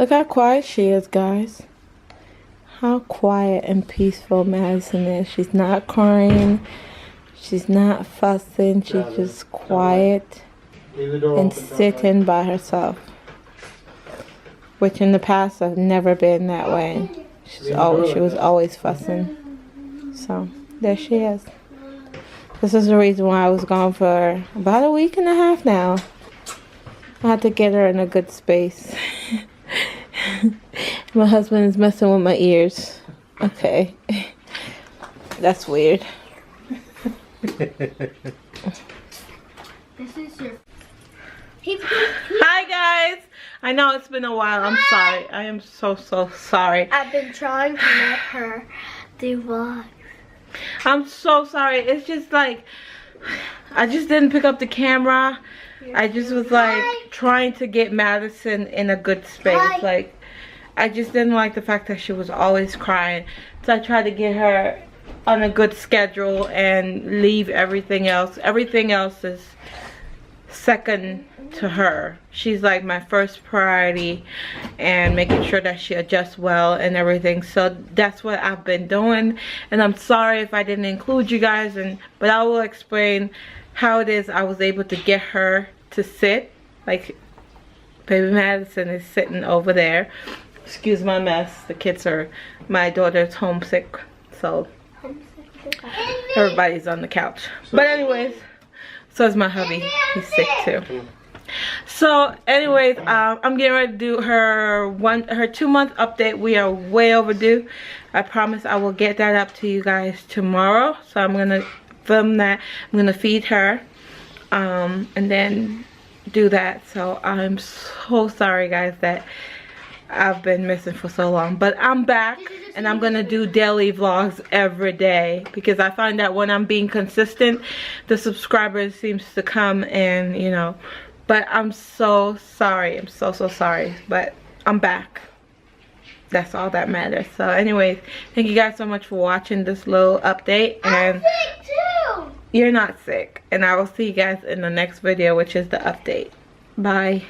Look how quiet she is, guys. How quiet and peaceful Madison is. She's not crying. She's not fussing. She's just quiet and sitting by herself. Which in the past I've never been that way. She was always fussing. So there she is. This is the reason why I was gone for about a week and a half now. I had to get her in a good space. My husband is messing with my ears. Okay. That's weird. This is your... Hi guys! I know it's been a while. I'm sorry. I am so sorry. I've been trying to let her do vlogs. I'm so sorry. It's just like I just didn't pick up the camera. I just was like trying to get Madison in a good space. Like I just didn't like the fact that she was always crying. So I tried to get her on a good schedule and leave everything else. Everything else is second to her. She's like my first priority, and making sure that she adjusts well and everything. So that's what I've been doing, and I'm sorry if I didn't include you guys, but I will explain how it is I was able to get her to sit. Like baby Madison is sitting over there. Excuse my mess. The kids are, my daughter's homesick, so everybody's on the couch. But anyways, so is my hubby. He's sick too. So anyways, I'm getting ready to do her 2-month update. We are way overdue. I promise I will get that up to you guys tomorrow. So I'm gonna film that. I'm gonna feed her, and then do that. So I'm so sorry guys that I've been missing for so long, but I'm back, and I'm gonna do daily vlogs every day, because I find that when I'm being consistent, the subscribers seems to come, and you know. But I'm so sorry. I'm so sorry, but I'm back. That's all that matters. So anyways, thank you guys so much for watching this little update. And I'm sick too. You're not sick. And I will see you guys in the next video, which is the update. Bye.